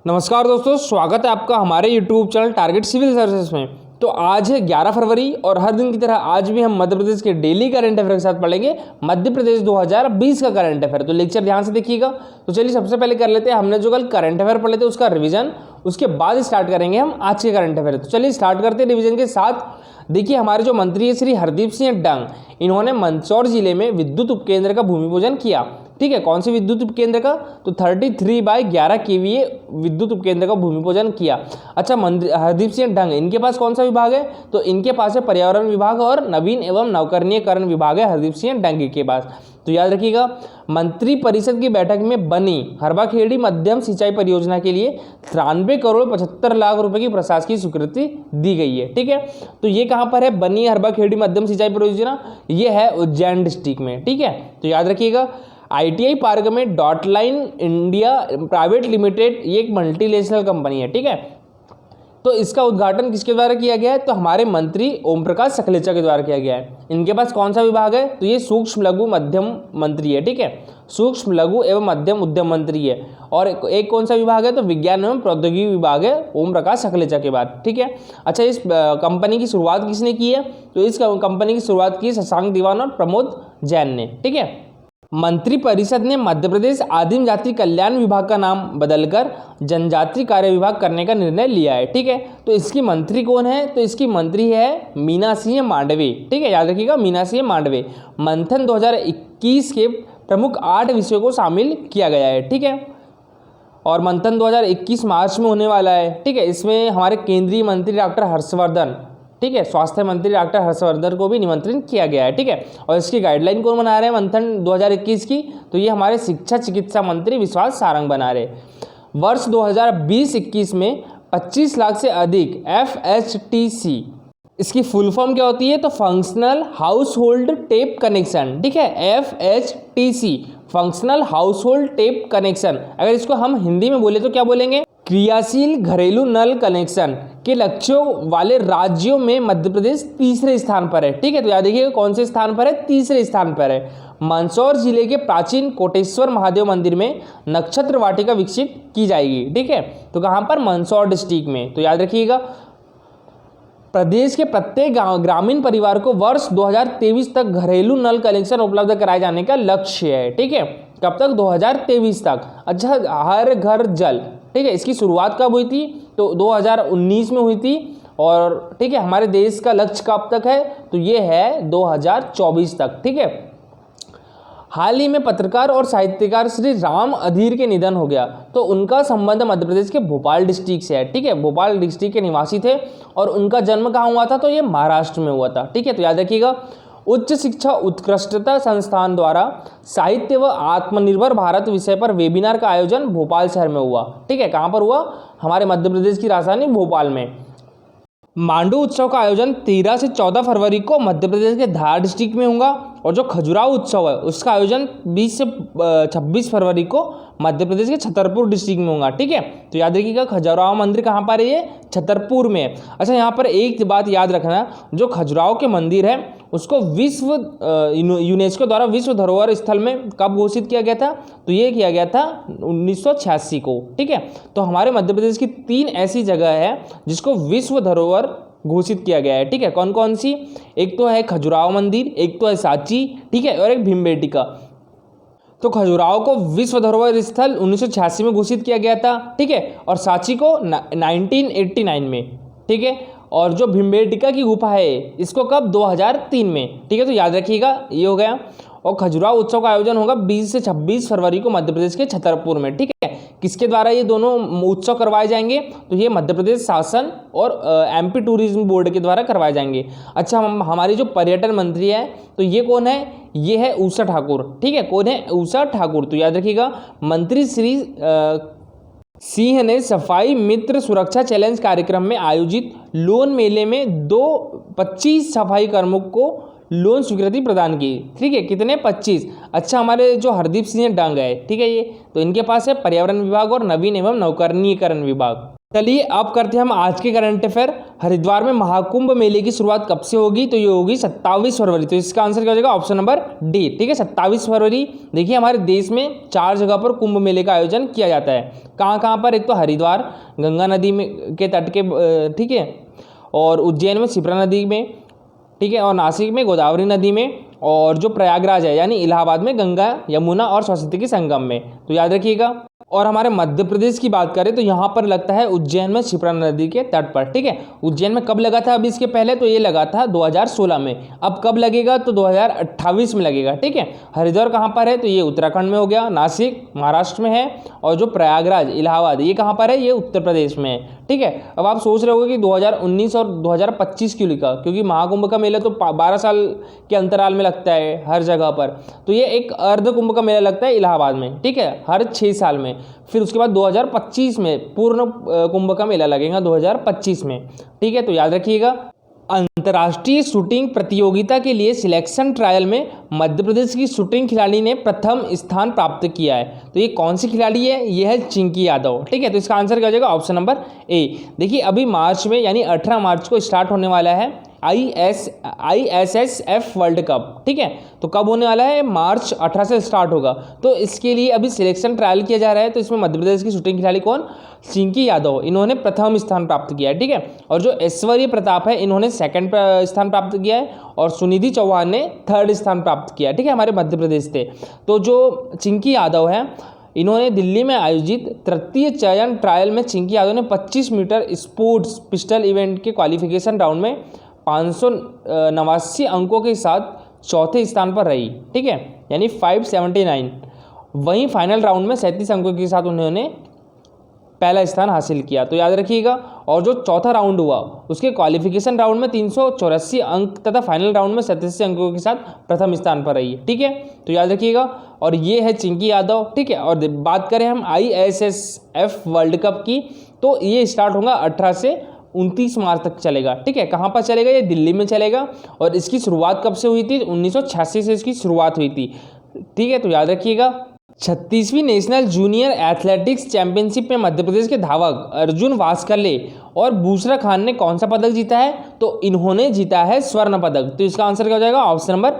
नमस्कार दोस्तों, स्वागत है आपका हमारे YouTube channel Target Civil Services में। तो आज है 11 फरवरी और हर दिन की तरह आज भी हम मध्य प्रदेश के डेली करंट अफेयर के साथ पढ़ेंगे मध्य प्रदेश 2020 का करंट अफेयर। तो लेक्चर ध्यान से देखिएगा। तो चलिए सबसे पहले कर लेते हैं, हमने जो कल करंट अफेयर पढ़े थे उसका रिवीजन, उसके बाद स्टार्ट करेंगे हम आज के करंट अफेयर। तो चलिए स्टार्ट करते हैं रिवीजन के साथ। देखिए हमारे जो मंत्री है श्री हरदीप सिंह डंग, इन्होंने मंदसौर जिले में विद्युत उपकेंद्र का भूमि पूजन किया। ठीक है, कौन से विद्युत उपकेंद्र का? तो 33/11 केवीए विद्युत उपकेंद्र का भूमि पूजन किया। अच्छा, हरदीप सिंह डंग, इनके पास कौन सा विभाग है? तो इनके पास है पर्यावरण विभाग और नवीन एवं नवकरणीयकरण विभाग है हरदीप सिंह डंग के पास। तो याद रखिएगा, मंत्री परिषद की बैठक में बनी हरबाखेड़ी मध्यम सिंचाई परियोजना के लिए 93 करोड़ 75 लाख रुपए की प्रशासकीय स्वीकृति दी गई है। ठीक है, तो ये कहाँ पर है बनी हरबाखेड़ी मध्यम सिंचाई परियोजना? ये है उज्जैन डिस्ट्रिक्ट में। ठीक है, तो याद रखिएगा, ITI पार्क में dot line India private limited, ये एक मल्टीनेशनल कंपनी है। ठीक है, तो इसका उद्घाटन किसके द्वारा किया गया है? तो हमारे मंत्री ओम प्रकाश सकलेचा के द्वारा किया गया है। इनके पास कौन सा विभाग है? तो ये सूक्ष्म लघु मध्यम मंत्री है। ठीक है, सूक्ष्म लघु एवं मध्यम उद्यम मंत्री है। और एक कौन सा विभाग है? तो विज्ञान एवं प्रौद्योगिकी विभाग है ओम प्रकाश सकलेचा के बाद। ठीक है, अच्छा, इस कंपनी की शुरुआत किसने की है? तो इस कंपनी की शुरुआत की शशांक दीवान और प्रमोद जैन ने। ठीक है, मंत्रिपरिषद ने मध्य प्रदेश आदिम जाति कल्याण विभाग का नाम बदलकर जनजाति कार्य विभाग करने का निर्णय लिया है। ठीक है, तो इसकी मंत्री कौन है? तो इसकी मंत्री है मीना सिंह मांडवे। ठीक है, याद रखिएगा, मीना सिंह मांडवे। मंथन 2021 के प्रमुख 8 विषयों को शामिल किया गया है। ठीक है, और मंथन 2021 मार्च में होने वाला है। ठीक है, इसमें हमारे केंद्रीय मंत्री डॉक्टर हर्षवर्धन, ठीक है, स्वास्थ्य मंत्री डॉक्टर हर्षवर्धन को भी निमंत्रित किया गया है। ठीक है, और इसकी गाइडलाइन कौन बना रहे हैं मंथन 2021 की? तो ये हमारे शिक्षा चिकित्सा मंत्री विश्वास सारंग बना रहे। वर्ष 2020-21 में 25 लाख से अधिक FHTC, इसकी फुल फॉर्म क्या होती है? तो functional house hold tape connection. ठीक है, FHTC, functional house hold tape connection. अगर इसको हम हिंदी में बोले तो क्या बोलेंगे? क्रियाशील घरेलू नल कनेक्शन के लक्ष्यों वाले राज्यों में मध्य प्रदेश तीसरे स्थान पर है। ठीक है, तो याद रखिएगा कौन से स्थान पर है? तीसरे स्थान पर है। मंदसौर जिले के प्राचीन कोटेश्वर महादेव मंदिर में नक्षत्र वाटिका विकसित की जाएगी। ठीक है, तो कहाँ पर? मंदसौर डिस्ट्रिक्ट में। तो याद रखिएगा, प्रदेश के प्रत्येक ग्रामीण परिवार को वर्ष 2023 तक घरेलू नल कनेक्शन उपलब्ध कराए जाने का लक्ष्य है। ठीक है, कब तक? 2023 तक। अच्छा, हर घर जल, ठीक है, इसकी शुरुआत कब हुई थी? तो 2019 में हुई थी। और ठीक है, हमारे देश का लक्ष्य कब तक है? तो ये है 2024 तक। ठीक है, हाल ही में पत्रकार और साहित्यकार श्री राम अधीर के निधन हो गया। तो उनका संबंध मध्य प्रदेश के भोपाल डिस्ट्रिक्ट से है। ठीक है, भोपाल डिस्ट्रिक्ट के निवासी थे और उनका जन्म कहाँ हुआ था? तो ये महाराष्ट्र में हुआ था। ठीक है, तो याद रखिएगा, उच्च शिक्षा उत्कृष्टता संस्थान द्वारा साहित्य व आत्मनिर्भर भारत विषय पर वेबिनार का आयोजन भोपाल शहर में हुआ। ठीक है, कहाँ पर हुआ? हमारे मध्य प्रदेश की राजधानी भोपाल में। मांडू उत्सव का आयोजन 13 से 14 फरवरी को मध्य प्रदेश के धार डिस्ट्रिक्ट में होगा। और जो खजुराहो उत्सव है उसका आयोजन 20 से 26 फरवरी को मध्य प्रदेश के छतरपुर डिस्ट्रिक्ट में होगा। ठीक है, तो याद रखिएगा, खजुराहो मंदिर कहाँ पर है? ये छतरपुर में है। अच्छा, यहाँ पर एक बात याद रखना, जो खजुराहो के मंदिर है उसको यूनेस्को द्वारा विश्व धरोहर स्थल में कब घोषित किया गया था? तो ये किया गया था 1986 को। ठीक है, तो हमारे मध्य प्रदेश की 3 ऐसी जगह है जिसको विश्व धरोहर घोषित किया गया है। ठीक है, कौन कौन सी? एक तो है खजुराहो मंदिर, एक तो है सांची, ठीक है, और एक भीमबेटका। तो खजुराहो को विश्व धरोहर स्थल 1986 में घोषित किया गया था। ठीक है, और सांची को 1989 में। ठीक है, और जो भीमबेटका की गुफा है इसको कब? 2003 में। ठीक है, तो याद रखिएगा, ये हो गया। और खजुराहो उत्सव का आयोजन होगा 20 से 26 फरवरी को मध्य प्रदेश के छतरपुर में। ठीक है, किसके द्वारा ये दोनों उत्सव करवाए जाएंगे? तो ये मध्य प्रदेश शासन और MP टूरिज्म बोर्ड के द्वारा करवाए जाएंगे। अच्छा, हमारी जो पर्यटन मंत्री है तो ये कौन है? ये है उषा ठाकुर। ठीक है, कौन है? उषा ठाकुर। तो याद रखिएगा, मंत्री श्री सिंह ने सफाई मित्र सुरक्षा चैलेंज कार्यक्रम में आयोजित लोन मेले में 25 सफाई कर्मियों को लोन स्वीकृति प्रदान की। ठीक है, कितने? 25। अच्छा, हमारे जो हरदीप सिंह डंग है, ठीक है, ये तो इनके पास है पर्यावरण विभाग और नवीन एवं नवकरणीयकरण विभाग। चलिए अब करते हैं हम आज के करंट अफेयर। हरिद्वार में महाकुंभ मेले की शुरुआत कब से होगी? तो ये होगी 27 फरवरी। तो इसका आंसर क्या हो जाएगा? Option number D. ठीक है, 27 फरवरी। देखिए हमारे देश में 4 जगह पर कुंभ मेले का आयोजन किया जाता है। कहाँ कहाँ पर? एक तो हरिद्वार गंगा नदी में के तट के, ठीक है, और उज्जैन में शिप्रा नदी में, ठीक है, और नासिक में गोदावरी नदी में, और जो प्रयागराज है यानी इलाहाबाद में गंगा यमुना और सरस्वती के संगम में। तो याद रखिएगा। और हमारे मध्य प्रदेश की बात करें तो यहाँ पर लगता है उज्जैन में शिप्रा नदी के तट पर। ठीक है, उज्जैन में कब लगा था अभी इसके पहले? तो ये लगा था 2016 में। अब कब लगेगा? तो 2028 में लगेगा। ठीक है, हरिद्वार कहाँ पर है? तो ये उत्तराखंड में हो गया। नासिक महाराष्ट्र में है, और जो प्रयागराज इलाहाबाद ये कहाँ पर है? ये उत्तर प्रदेश में है। ठीक है, अब आप सोच रहे होगे कि 2019 और 2025 क्यों लिखा? क्योंकि महाकुंभ का मेला तो 12 साल के अंतराल में लगता है हर जगह पर। तो ये एक अर्ध कुंभ का मेला लगता है इलाहाबाद में। ठीक है, हर 6 साल में। फिर उसके बाद 2025 में पूर्ण कुंभ का मेला लगेगा 2025 में। ठीक है, तो याद रखिएगा। अंतर्राष्ट्रीय शूटिंग प्रतियोगिता के लिए सिलेक्शन ट्रायल में मध्य प्रदेश की शूटिंग खिलाड़ी ने प्रथम स्थान प्राप्त किया है। तो ये कौन सी खिलाड़ी है? ये है चिंकी यादव। ठीक है, तो इसका आंसर क्या हो जाएगा? Option number A. देखिए अभी मार्च में यानी 18 मार्च को स्टार्ट होने वाला है ISSF वर्ल्ड कप। ठीक है, तो कब होने वाला है? मार्च 18 से स्टार्ट होगा। तो इसके लिए अभी सिलेक्शन ट्रायल किया जा रहा है। तो इसमें मध्य प्रदेश की शूटिंग खिलाड़ी कौन? चिंकी यादव, इन्होंने प्रथम स्थान प्राप्त किया है। ठीक है, और जो ऐश्वर्य प्रताप है इन्होंने सेकंड स्थान प्राप्त किया है, और सुनिधि चौहान ने 3rd स्थान प्राप्त किया है। ठीक है, हमारे मध्य प्रदेश से। तो जो चिंकी यादव है इन्होंने दिल्ली में आयोजित तृतीय चयन ट्रायल में चिंकी यादव ने 25 मीटर स्पोर्ट्स पिस्टल इवेंट के क्वालिफिकेशन राउंड में 589 अंकों के साथ चौथे स्थान पर रही। ठीक है, यानी 579। वहीं फाइनल राउंड में 37 अंकों के साथ उन्होंने पहला स्थान हासिल किया। तो याद रखिएगा। और जो चौथा राउंड हुआ उसके क्वालिफिकेशन राउंड में 384 अंक तथा फाइनल राउंड में 87 अंकों के साथ प्रथम स्थान पर रही है। ठीक है, तो याद रखिएगा। और ये है चिंकी यादव। ठीक है, और बात करें हम ISSF वर्ल्ड कप की, तो ये स्टार्ट होगा 18 से 29 मार्च तक चलेगा। ठीक है, कहाँ पर चलेगा? ये दिल्ली में चलेगा। और इसकी शुरुआत कब से हुई थी? 1986 से इसकी शुरुआत हुई थी। ठीक है, तो याद रखिएगा। 36वीं नेशनल जूनियर एथलेटिक्स चैंपियनशिप में मध्य प्रदेश के धावक अर्जुन वास्कले और बुशरा खान ने कौन सा पदक जीता है? तो इन्होंने जीता है स्वर्ण पदक। तो इसका आंसर क्या हो जाएगा? Option number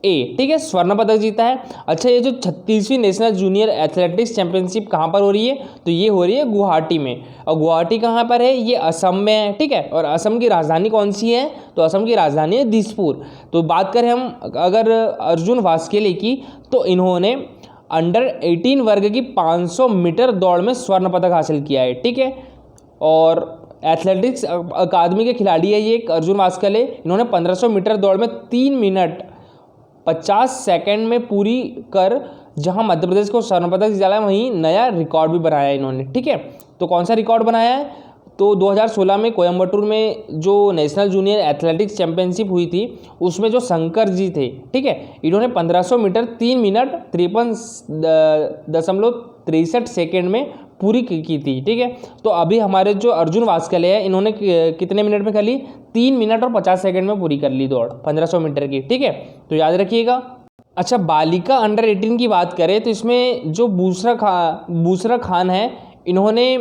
A. ठीक है, स्वर्ण पदक जीता है। अच्छा, ये जो 36वीं नेशनल जूनियर एथलेटिक्स चैंपियनशिप कहाँ पर हो रही है? तो ये हो रही है गुवाहाटी में। और गुवाहाटी कहाँ पर है? ये असम में है। ठीक है, और असम की राजधानी कौन सी है? तो असम की राजधानी है दिसपुर। तो बात करें हम अगर अर्जुन वास्केले की, तो इन्होंने अंडर 18 वर्ग की 500 मीटर दौड़ में स्वर्ण पदक हासिल किया है। ठीक है, और एथलेटिक्स अकादमी के खिलाड़ी है ये अर्जुन वास्कले। इन्होंने 1500 मीटर दौड़ में 3 मिनट 50 सेकंड में पूरी कर जहां मध्य प्रदेश को स्वर्ण पदक दिलाया, वहीं नया रिकॉर्ड भी बनाया है इन्होंने। ठीक है, तो कौन सा रिकॉर्ड बनाया है? तो 2016 में कोयम्बटूर में जो नेशनल जूनियर एथलेटिक्स चैंपियनशिप हुई थी उसमें जो शंकर जी थे, ठीक है, इन्होंने 1500 मीटर 3 मिनट 53.63 सेकेंड में पूरी की थी। ठीक है, तो अभी हमारे जो अर्जुन वास्कले हैं इन्होंने कितने मिनट में कर ली? 3 मिनट और 50 सेकेंड में पूरी कर ली दौड़ 1500 मीटर की। ठीक है, तो याद रखिएगा। अच्छा, बालिका अंडर 18 की बात करें तो इसमें जो बुशरा खान है इन्होंने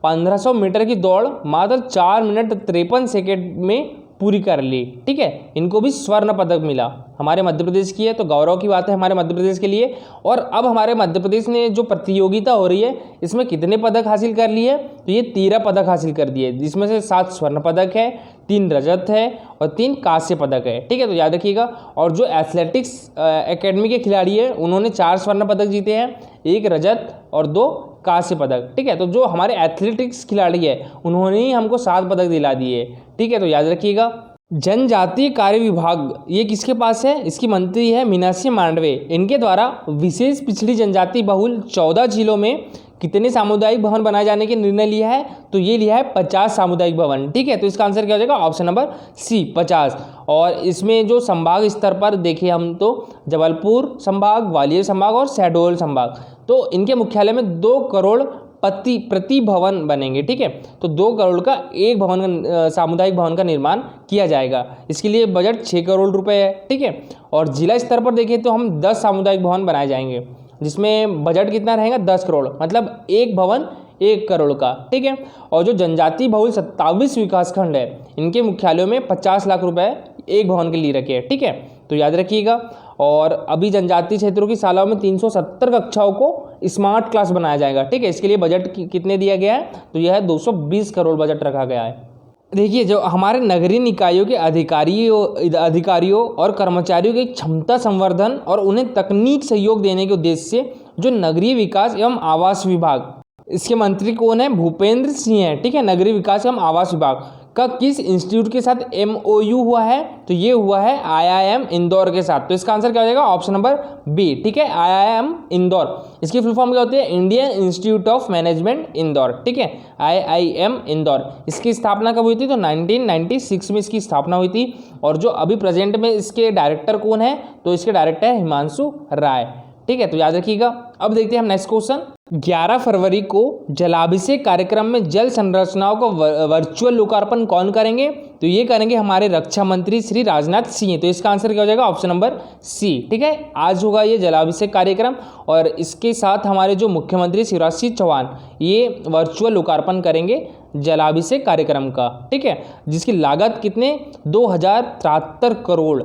1500 मीटर की दौड़ मात्र 4 मिनट 53 सेकेंड में पूरी कर ली। ठीक है, इनको भी स्वर्ण पदक मिला। हमारे मध्य प्रदेश की है तो गौरव की बात है हमारे मध्य प्रदेश के लिए। और अब हमारे मध्य प्रदेश ने जो प्रतियोगिता हो रही है इसमें कितने पदक हासिल कर लिए? तो ये 13 पदक हासिल कर दिए, जिसमें से 7 स्वर्ण पदक है, 3 रजत है और 3 कांस्य पदक है। ठीक है, तो याद रखिएगा। और जो एथलेटिक्स एकेडमी के खिलाड़ी है उन्होंने 4 स्वर्ण पदक जीते हैं, 1 रजत और 2 कांस्य पदक। ठीक है, तो जो हमारे एथलेटिक्स खिलाड़ी है उन्होंने ही हमको 7 पदक दिला दिए। ठीक है, तो याद रखिएगा। जनजातीय कार्य विभाग ये किसके पास है? इसकी मंत्री है मीनाक्षी मांडवे। इनके द्वारा विशेष पिछड़ी जनजाति बहुल 14 जिलों में कितने सामुदायिक भवन बनाए जाने के निर्णय लिया है? तो ये लिया है 50 सामुदायिक भवन। ठीक है, तो इसका आंसर क्या हो जाएगा? Option number C 50। और इसमें जो संभाग स्तर पर देखें हम तो जबलपुर संभाग, ग्वालियर संभाग और शहडोल संभाग, तो इनके मुख्यालय में 2 करोड़ प्रति भवन बनेंगे। ठीक है, तो 2 करोड़ का एक भवन सामुदायिक भवन का निर्माण किया जाएगा। इसके लिए बजट 6 करोड़ रुपए है। ठीक है, और जिला स्तर पर देखें तो हम 10 सामुदायिक भवन बनाए जाएंगे, जिसमें बजट कितना रहेगा? 10 करोड़। मतलब एक भवन 1 करोड़ का, ठीक है। और जो जनजाति बहुल 27 विकासखंड है, इनके मुख्यालयों में 50 लाख रुपए एक भवन के लिए रखे हैं, ठीक है, तो याद रखिएगा। और अभी जनजातीय क्षेत्रों की शालाओं में 370 कक्षाओं को स्मार्ट क्लास बनाया जाएगा, ठीक है। इसके लिए बजट कितने दिया गया है, तो यह है 220 करोड़ बजट रखा गया है। देखिए, जो हमारे नगरीय निकायों के अधिकारियों और कर्मचारियों की क्षमता संवर्धन और उन्हें तकनीक सहयोग देने के उद्देश्य से जो नगरीय विकास एवं आवास विभाग, इसके मंत्री कौन है, भूपेंद्र सिंह है, ठीक है। नगरीय विकास एवं आवास विभाग का किस इंस्टीट्यूट के साथ MOU हुआ है, तो ये हुआ है IIM इंदौर के साथ। तो इसका आंसर क्या हो जाएगा, ऑप्शन नंबर बी, ठीक है, IIM इंदौर। इसकी फुल फॉर्म क्या होती है, Indian institute of management Indore, ठीक है, IIM इंदौर। इसकी स्थापना कब हुई थी, तो 1996 में इसकी स्थापना हुई थी। और जो अभी प्रेजेंट में इसके डायरेक्टर कौन है, तो इसके डायरेक्टर है हिमांशु राय, ठीक है, तो याद रखिएगा। अब देखते हैं हम नेक्स्ट क्वेश्चन। 11 फरवरी को जलाभिषेक कार्यक्रम में जल संरचनाओं का वर्चुअल लोकार्पण कौन करेंगे, तो ये करेंगे हमारे रक्षा मंत्री श्री राजनाथ सिंह। तो इसका आंसर क्या हो जाएगा, ऑप्शन नंबर सी, ठीक है। आज होगा ये जलाभिषेक कार्यक्रम और इसके साथ हमारे जो मुख्यमंत्री शिवराज सिंह चौहान ये वर्चुअल लोकार्पण करेंगे जलाभिषेक कार्यक्रम का, ठीक है, जिसकी लागत कितने 2073 करोड़,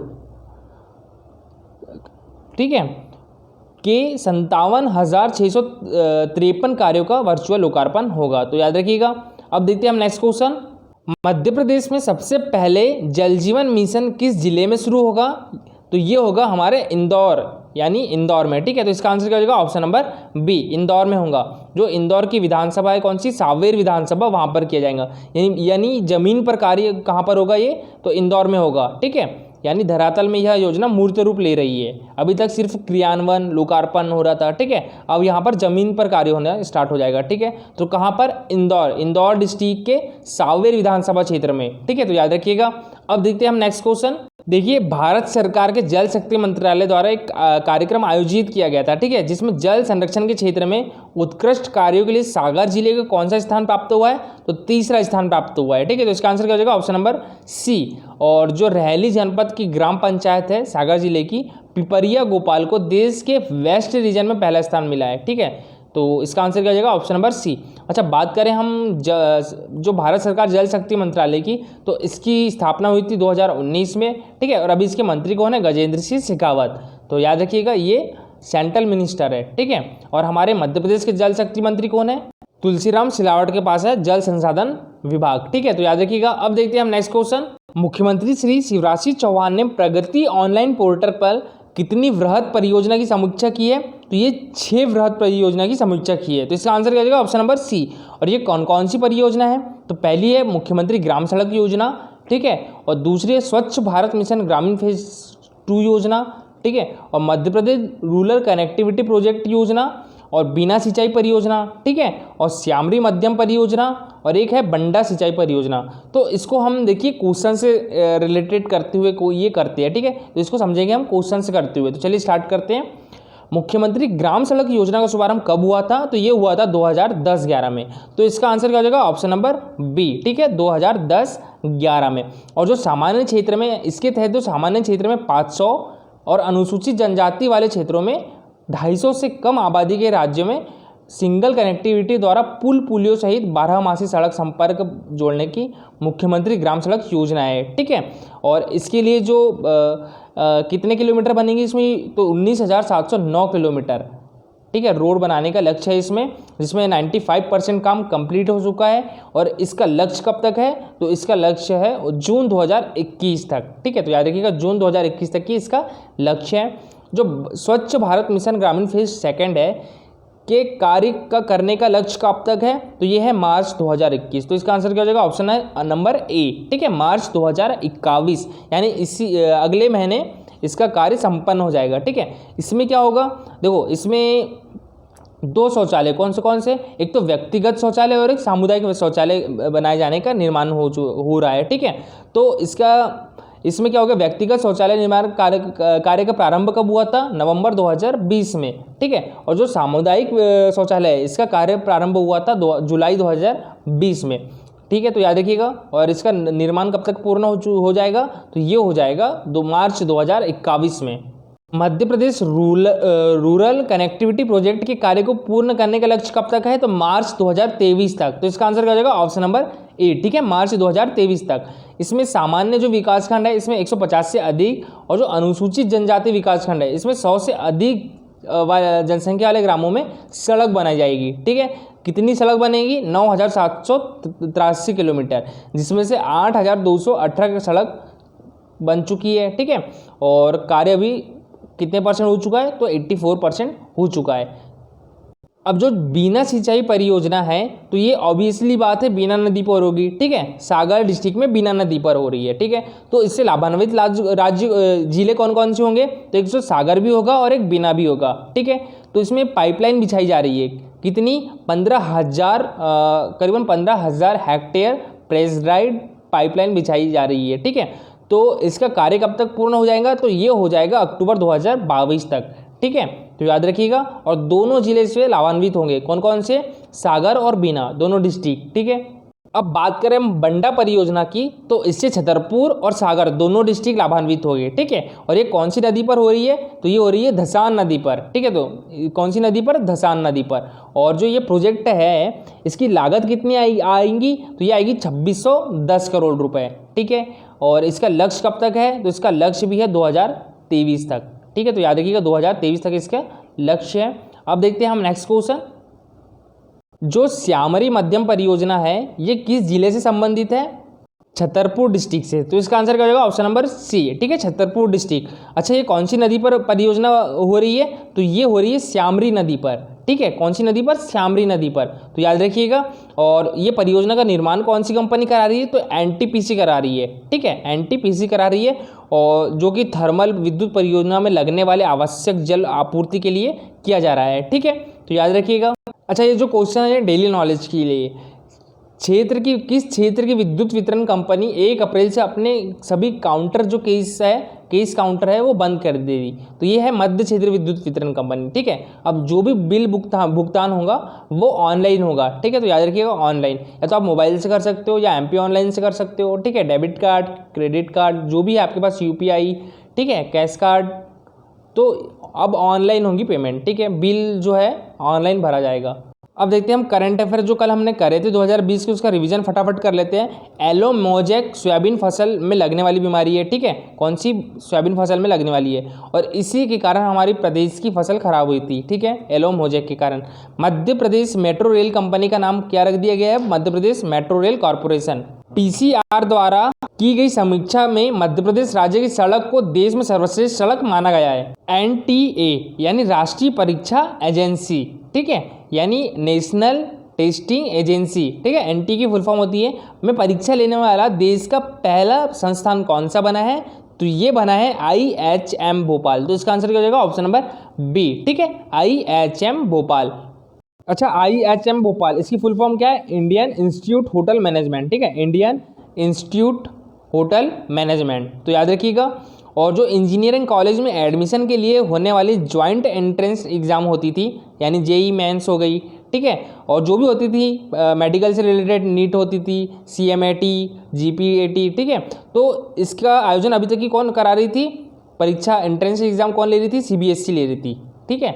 ठीक है, के 57,653 कार्यों का वर्चुअल लोकार्पण होगा। तो याद रखिएगा। अब देखते हैं हम नेक्स्ट क्वेश्चन। मध्य प्रदेश में सबसे पहले जल जीवन मिशन किस जिले में शुरू होगा, तो ये होगा हमारे इंदौर, यानी इंदौर में, ठीक है। तो इसका आंसर क्या हो जाएगा, ऑप्शन नंबर बी, इंदौर में होगा। जो इंदौर की विधानसभा है कौन सी, सांवेर विधानसभा, वहाँ पर किया जाएगा। यानी जमीन पर कार्य कहाँ पर होगा ये, तो इंदौर में होगा, ठीक है। यानी धरातल में यह योजना मूर्त रूप ले रही है। अभी तक सिर्फ क्रियान्वयन लोकार्पण हो रहा था, ठीक है, अब यहाँ पर जमीन पर कार्य होना स्टार्ट हो जाएगा, ठीक है। तो कहाँ पर, इंदौर डिस्ट्रिक्ट के सांवेर विधानसभा क्षेत्र में, ठीक है, तो याद रखिएगा। अब देखते हैं हम नेक्स्ट क्वेश्चन। देखिए, भारत सरकार के जल शक्ति मंत्रालय द्वारा एक कार्यक्रम आयोजित किया गया था, ठीक है, जिसमें जल संरक्षण के क्षेत्र में उत्कृष्ट कार्यों के लिए सागर जिले को कौन सा स्थान प्राप्त हुआ है, तो तीसरा स्थान प्राप्त हुआ है, ठीक है। तो इसका आंसर क्या हो जाएगा, ऑप्शन नंबर सी। और जो रहली जनपद की ग्राम पंचायत है सागर जिले की, पिपरिया गोपाल को देश के वेस्ट रीजन में पहला स्थान मिला है, ठीक है। तो इसका आंसर क्या हो जाएगा, ऑप्शन नंबर सी। अच्छा, बात करें हम जो भारत सरकार जल शक्ति मंत्रालय की, तो इसकी स्थापना हुई थी 2019 में, ठीक है। और अभी इसके मंत्री कौन है, गजेंद्र सिंह शेखावत। तो याद रखिएगा, ये सेंट्रल मिनिस्टर है, ठीक है। और हमारे मध्य प्रदेश के जल शक्ति मंत्री कौन है, तुलसीराम सिलावट के पास है जल संसाधन विभाग, ठीक है, तो याद रखिएगा। अब देखते हैं हम नेक्स्ट क्वेश्चन। मुख्यमंत्री श्री शिवराज सिंह चौहान ने प्रगति ऑनलाइन पोर्टल पर कितनी वृहद परियोजना की समीक्षा की है, तो ये 6 वृहद परियोजना की समीक्षा की है। तो इसका आंसर क्या हो जाएगा, ऑप्शन नंबर सी। और ये कौन कौन सी परियोजना है, तो पहली है मुख्यमंत्री ग्राम सड़क योजना, ठीक है, और दूसरी है स्वच्छ भारत मिशन ग्रामीण फेज 2 योजना, ठीक है, और Madhya Pradesh rural connectivity project योजना, और बिना सिंचाई परियोजना, ठीक है, और श्यामरी मध्यम परियोजना, और एक है बंडा सिंचाई परियोजना। तो इसको हम देखिए क्वेश्चन से रिलेटेड करते हुए को ये करते हैं, ठीक है, तो इसको समझेंगे हम क्वेश्चन से करते हुए। तो चलिए स्टार्ट करते हैं। मुख्यमंत्री ग्राम सड़क योजना का शुभारंभ कब हुआ था, तो ये हुआ था 2010-11 में। तो इसका आंसर क्या हो जाएगा, ऑप्शन नंबर बी, ठीक है, 2010-11 में। और जो सामान्य क्षेत्र में इसके तहत, जो सामान्य क्षेत्र में 500 और अनुसूचित जनजाति वाले क्षेत्रों में 250 से कम आबादी के राज्यों में सिंगल कनेक्टिविटी द्वारा पुलियों सहित 12मासी सड़क संपर्क जोड़ने की मुख्यमंत्री ग्राम सड़क योजना है, ठीक है। और इसके लिए जो कितने किलोमीटर बनेंगे इसमें, तो 19,709 किलोमीटर, ठीक है, रोड बनाने का लक्ष्य है इसमें, जिसमें 95% काम कंप्लीट हो चुका है। और इसका लक्ष्य कब तक है, तो इसका लक्ष्य है जून 2021 तक, ठीक है, तो याद रखिएगा जून 2021 तक की इसका लक्ष्य है। जो स्वच्छ भारत मिशन ग्रामीण फेज 2 है के कार्य का करने का लक्ष्य कब तक है, तो ये है मार्च 2021। तो इसका आंसर क्या हो जाएगा, ऑप्शन है नंबर ए, ठीक है, मार्च 2021, यानी इसी अगले महीने इसका कार्य संपन्न हो जाएगा, ठीक है। इसमें क्या होगा, देखो इसमें 2 शौचालय कौन से, एक तो व्यक्तिगत शौचालय और एक सामुदायिक शौचालय बनाए जाने का निर्माण हो रहा है, ठीक है। तो इसमें क्या होगा, व्यक्तिगत शौचालय निर्माण कार्य का प्रारंभ कब हुआ था, नवंबर 2020 में, ठीक है। और जो सामुदायिक शौचालय है इसका कार्य प्रारंभ हुआ था जुलाई 2020 में, ठीक है, तो याद रखिएगा। और इसका निर्माण कब तक पूर्ण हो जाएगा, तो ये हो जाएगा मार्च 2021 में। Madhya Pradesh rural connectivity project के कार्य को पूर्ण करने का लक्ष्य कब तक है? तो मार्च 2023 तक। तो इसका आंसर क्या हो जाएगा? Option number A. ठीक है, मार्च 2023 तक। इसमें सामान्य जो विकासखंड है इसमें 150 से अधिक, और जो अनुसूचित जनजाति विकासखंड है इसमें 100 से अधिक जनसंख्या वाले ग्रामों में सड़क बनाई जाएगी। ठीक है, कितनी सड़क बनेगी? 9,783 किलोमीटर, जिसमें से 8,218 सड़क बन चुकी है। ठीक है, और कार्य अभी कितने परसेंट हो चुका है? तो 84% हो चुका है। अब जो बीना सिंचाई परियोजना है तो ये ऑब्वियसली बात है बीना नदी पर होगी। ठीक है, सागर डिस्ट्रिक्ट में बीना नदी पर हो रही है। ठीक है, तो इससे लाभान्वित राज्य जिले कौन कौन से होंगे? तो एक तो सागर भी होगा और एक बीना भी होगा। ठीक है, तो इसमें पाइपलाइन बिछाई जा रही है। कितनी? 15,000 करीबन 15,000 हेक्टेयर प्रेशराइज्ड पाइपलाइन बिछाई जा रही है। ठीक है, तो इसका कार्य कब तक पूर्ण हो जाएगा? तो ये हो जाएगा अक्टूबर 2022 तक। ठीक है, तो याद रखिएगा। और दोनों जिले से लाभान्वित होंगे। कौन कौन से? सागर और बीना, दोनों डिस्ट्रिक्ट। ठीक है, अब बात करें हम बंडा परियोजना की, तो इससे छतरपुर और सागर दोनों डिस्ट्रिक्ट लाभान्वित होंगे। ठीक है, और ये कौन सी नदी पर हो रही है? तो ये हो रही है धसान नदी पर। ठीक है, तो कौन सी नदी पर? धसान नदी पर। और जो ये प्रोजेक्ट है इसकी लागत कितनी आएगी? तो ये आएगी 2610 करोड़ रुपए। ठीक है, और इसका लक्ष्य कब तक है? तो इसका लक्ष्य भी है 2023 तक। ठीक है, तो याद रखिएगा 2023 तक इसका लक्ष्य है। अब देखते हैं हम नेक्स्ट क्वेश्चन। जो श्यामरी मध्यम परियोजना है ये किस जिले से संबंधित है? छतरपुर डिस्ट्रिक्ट से। तो इसका आंसर क्या हो जाएगा? Option number C. ठीक है, छतरपुर डिस्ट्रिक्ट। अच्छा, ये कौन सी नदी पर परियोजना हो रही है? तो ये हो रही है श्यामरी नदी पर। ठीक है, कौन सी नदी पर? श्यामरी नदी पर। तो याद रखिएगा। और ये परियोजना का निर्माण कौन सी कंपनी करा रही है? तो एनटीपीसी करा रही है। ठीक है, एनटीपीसी करा रही है, और जो कि थर्मल विद्युत परियोजना में लगने वाले आवश्यक जल आपूर्ति के लिए किया जा रहा है। ठीक है, तो याद रखिएगा। अच्छा, ये जो क्वेश्चन है डेली नॉलेज के लिए, किस क्षेत्र की विद्युत वितरण कंपनी 1 अप्रैल से अपने सभी काउंटर जो केस काउंटर है वो बंद कर देगी? तो ये है मध्य क्षेत्र विद्युत वितरण कंपनी। ठीक है, अब जो भी बिल भुगतान होगा वो ऑनलाइन होगा। ठीक है, तो याद रखिएगा ऑनलाइन, या तो आप मोबाइल से कर सकते हो या एमपी ऑनलाइन से कर सकते हो। ठीक है, डेबिट कार्ड, क्रेडिट कार्ड, जो भी है आपके पास, यूपीआई, ठीक है, कैश कार्ड, तो अब ऑनलाइन होगी पेमेंट। ठीक है, बिल जो है ऑनलाइन भरा जाएगा। अब देखते हैं हम करंट अफेयर जो कल हमने करे थे 2020 के, उसका रिवीजन फटाफट कर लेते हैं। एलो मोजैक सोयाबीन फसल में लगने वाली बीमारी है। ठीक है, कौन सी? सोयाबीन फसल में लगने वाली है, और इसी के कारण हमारी प्रदेश की फसल खराब हुई थी। ठीक है, एलो मोजैक के कारण। Madhya Pradesh metro rail company का नाम क्या रख दिया गया है? Madhya Pradesh metro rail corporation. PCR द्वारा की गई समीक्षा में मध्य प्रदेश राज्य की सड़क को देश में सर्वश्रेष्ठ सड़क माना गया है। एनटीए यानी राष्ट्रीय परीक्षा एजेंसी। ठीक है, यानी नेशनल टेस्टिंग एजेंसी। ठीक है, एनटी की फुल फॉर्म होती है। में परीक्षा लेने वाला देश का पहला संस्थान कौन सा बना है? तो ये बना है IHM भोपाल। तो इसका आंसर क्या हो जाएगा? Option number B. ठीक है, IHM भोपाल। अच्छा, IHM भोपाल, इसकी फुल फॉर्म क्या है? Indian institute hotel management. ठीक है, इंडियन इंस्टीट्यूट होटल मैनेजमेंट। तो याद रखिएगा। और जो इंजीनियरिंग कॉलेज में एडमिशन के लिए होने वाली ज्वाइंट एंट्रेंस एग्ज़ाम होती थी, यानी जेई मेंस हो गई। ठीक है, और जो भी होती थी मेडिकल से रिलेटेड, नीट होती थी, CMAT, GPAT। ठीक है, तो इसका आयोजन अभी तक की कौन करा रही थी? परीक्षा एंट्रेंस एग्जाम कौन ले रही थी? CBSE ले रही थी। ठीक है,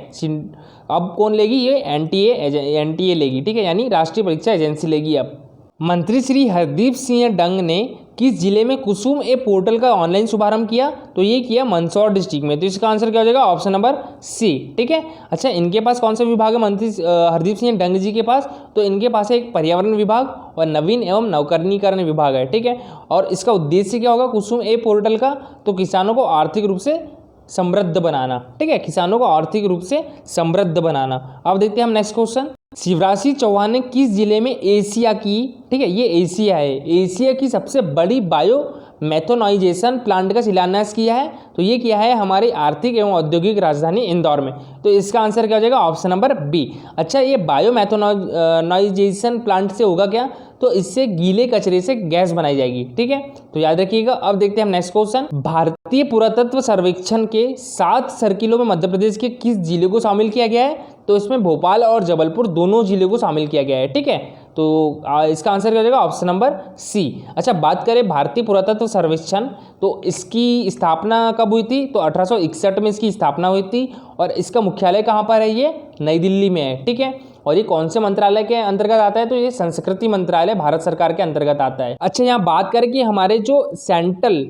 अब कौन लेगी? ये NTA लेगी। ठीक है, यानी राष्ट्रीय परीक्षा एजेंसी लेगी। अब मंत्री श्री हरदीप सिंह डंग ने किस जिले में कुसुम ए पोर्टल का ऑनलाइन शुभारंभ किया? तो ये किया मंदसौर डिस्ट्रिक्ट में। तो इसका आंसर क्या हो जाएगा? Option number C. ठीक है, अच्छा, इनके पास कौन सा विभाग है मंत्री हरदीप सिंह डंग जी के पास? तो इनके पास एक पर्यावरण विभाग और नवीन एवं नवकरणीकरण विभाग है। ठीक है, और इसका उद्देश्य क्या होगा कुसुम ए पोर्टल का? तो किसानों को आर्थिक रूप से समृद्ध बनाना। ठीक है, किसानों को आर्थिक रूप से समृद्ध बनाना। अब देखते हैं हम नेक्स्ट क्वेश्चन। शिवराज सिंह चौहान ने किस जिले में एशिया की, ठीक है, ये एशिया है, एशिया की सबसे बड़ी बायो मेथोनाइजेशन प्लांट का शिलान्यास किया है? तो ये किया है हमारी आर्थिक एवं औद्योगिक राजधानी इंदौर में। तो इसका आंसर क्या हो जाएगा? Option number B. अच्छा, ये बायो मेथोनाइजेशन प्लांट से होगा क्या? तो इससे गीले कचरे से गैस बनाई जाएगी। ठीक है, तो याद रखिएगा। अब देखते हैं हम नेक्स्ट क्वेश्चन। भारतीय पुरातत्व सर्वेक्षण के 7 सर्किलों में मध्य प्रदेश के किस जिले को शामिल किया गया है? तो इसमें भोपाल और जबलपुर दोनों जिले को शामिल किया गया है। ठीक है, तो इसका आंसर क्या हो जाएगा? Option number C. अच्छा, बात करें भारतीय पुरातत्व सर्वेक्षण, तो इसकी स्थापना कब हुई थी? तो 1861 में इसकी स्थापना हुई थी। और इसका मुख्यालय कहाँ पर है? ये नई दिल्ली में है, ठीक है। और ये कौन से मंत्रालय के अंतर्गत आता है? तो ये संस्कृति मंत्रालय भारत सरकार के अंतर्गत आता है। अच्छा, यहाँ बात करें कि हमारे जो सेंट्रल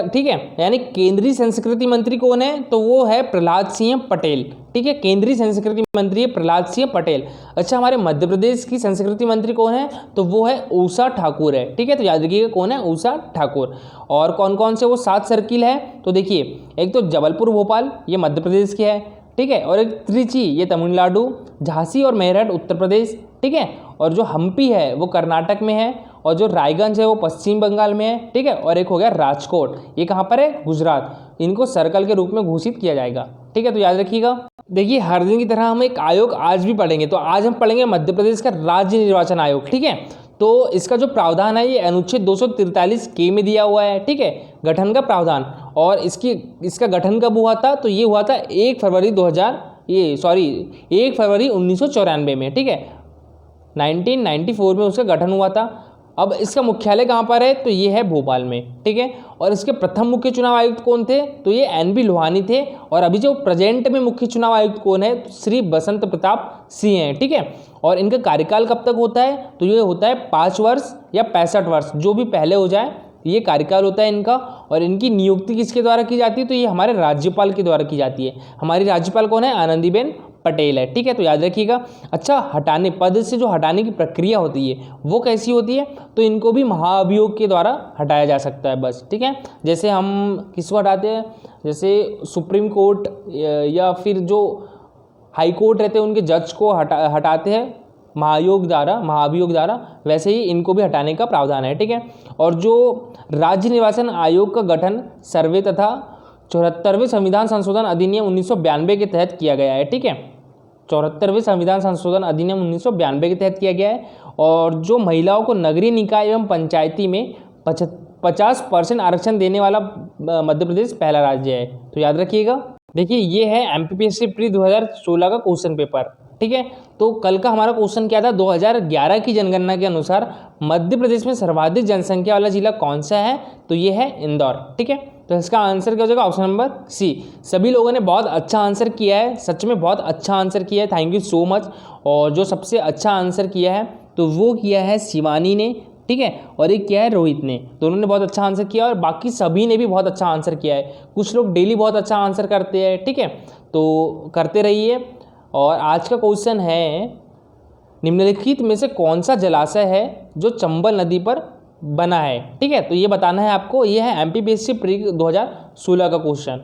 ठीक है, यानी केंद्रीय संस्कृति मंत्री कौन है? तो वो है प्रहलाद सिंह पटेल, ठीक है। केंद्रीय संस्कृति मंत्री है प्रहलाद सिंह पटेल। अच्छा, हमारे मध्य प्रदेश की संस्कृति मंत्री कौन है? तो वो है उषा ठाकुर है, ठीक है। तो याद रखिएगा कौन है? उषा ठाकुर। और कौन कौन से वो 7 सर्किल है? तो देखिए, एक तो जबलपुर भोपाल, ये मध्य प्रदेश के है, ठीक है। और एक त्रिची, ये तमिलनाडु, झांसी और मेरठ उत्तर प्रदेश, ठीक है। और जो हम्पी है वो कर्नाटक में है, और जो रायगंज है वो पश्चिम बंगाल में है, ठीक है। और एक हो गया राजकोट, ये कहाँ पर है? गुजरात। इनको सर्कल के रूप में घोषित किया जाएगा, ठीक है। तो याद रखिएगा। देखिए, हर दिन की तरह हम एक आयोग आज भी पढ़ेंगे, तो आज हम पढ़ेंगे मध्य प्रदेश का राज्य निर्वाचन आयोग, ठीक है। तो इसका जो प्रावधान है ये अनुच्छेद 243 के में दिया हुआ है, ठीक है, गठन का प्रावधान। और इसका गठन कब हुआ था? तो ये हुआ था 1 फरवरी 1994 में, ठीक है। 1994 में उसका गठन हुआ था। अब इसका मुख्यालय कहाँ पर है? तो ये है भोपाल में, ठीक है। और इसके प्रथम मुख्य चुनाव आयुक्त कौन थे? तो ये NB लोहानी थे। और अभी जो प्रेजेंट में मुख्य चुनाव आयुक्त कौन है? तो श्री बसंत प्रताप सिंह हैं, ठीक है। और इनका कार्यकाल कब तक होता है? तो ये होता है 5 वर्ष या 65 वर्ष, जो भी पहले हो जाए, ये कार्यकाल होता है इनका। और इनकी नियुक्ति किसके द्वारा की जाती है? तो ये हमारे राज्यपाल के द्वारा की जाती है। हमारी राज्यपाल कौन है? आनंदीबेन पटेल है, ठीक है। तो याद रखिएगा। अच्छा, हटाने पद से जो हटाने की प्रक्रिया होती है वो कैसी होती है? तो इनको भी महाअभियोग के द्वारा हटाया जा सकता है, बस, ठीक है। जैसे हम किसको हटाते हैं? जैसे सुप्रीम कोर्ट या फिर जो हाई कोर्ट रहते हैं उनके जज को हटाते हैं महाअभियोग द्वारा, वैसे ही इनको भी हटाने का प्रावधान है, ठीक है। और जो राज्य निर्वाचन आयोग का गठन सर्वे तथा 74वें संविधान संशोधन अधिनियम 1992 के तहत किया गया है, ठीक है। 74वें संविधान संशोधन अधिनियम 1992 के तहत किया गया है। और जो महिलाओं को नगरीय निकाय एवं पंचायती में 50% आरक्षण देने वाला मध्य प्रदेश पहला राज्य है। तो याद रखिएगा। देखिए, ये है MPPSC प्री 2016 का क्वेश्चन पेपर, ठीक है। तो कल का हमारा क्वेश्चन क्या था? 2011 की जनगणना के अनुसार मध्य प्रदेश में सर्वाधिक जनसंख्या वाला जिला कौन सा है? तो ये है इंदौर, ठीक है। तो इसका आंसर क्या हो जाएगा? Option number C. सभी लोगों ने बहुत अच्छा आंसर किया है, सच में बहुत अच्छा आंसर किया है, थैंक यू सो मच। और जो सबसे अच्छा आंसर किया है तो वो किया है शिवानी ने, ठीक है। और एक किया है रोहित ने, दोनों ने बहुत अच्छा आंसर किया। और बाकी सभी ने भी बहुत अच्छा आंसर किया है। कुछ लोग डेली बहुत अच्छा आंसर करते हैं, ठीक है, तो करते रहिए। और आज का क्वेश्चन है, निम्नलिखित में से कौन सा जलाशय है जो चंबल नदी पर बना है, ठीक है। तो ये बताना है आपको। ये है MPPSC प्री 2016 का क्वेश्चन।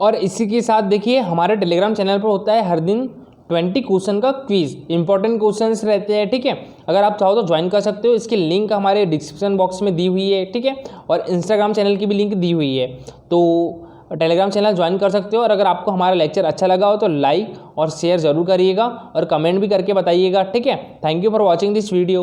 और इसी के साथ देखिए, हमारे टेलीग्राम चैनल पर होता है हर दिन 20 क्वेश्चन का क्विज, इंपॉर्टेंट क्वेश्चंस रहते हैं, ठीक है। अगर आप चाहो तो ज्वाइन कर सकते हो। इसकी लिंक हमारे डिस्क्रिप्शन बॉक्स में दी हुई है, ठीक है। और इंस्टाग्राम चैनल की भी लिंक दी हुई है, तो टेलीग्राम चैनल ज्वाइन कर सकते हो। और अगर आपको हमारा लेक्चर अच्छा लगा हो तो लाइक और शेयर जरूर करिएगा और कमेंट भी करके बताइएगा, ठीक है। Thank you for watching this video.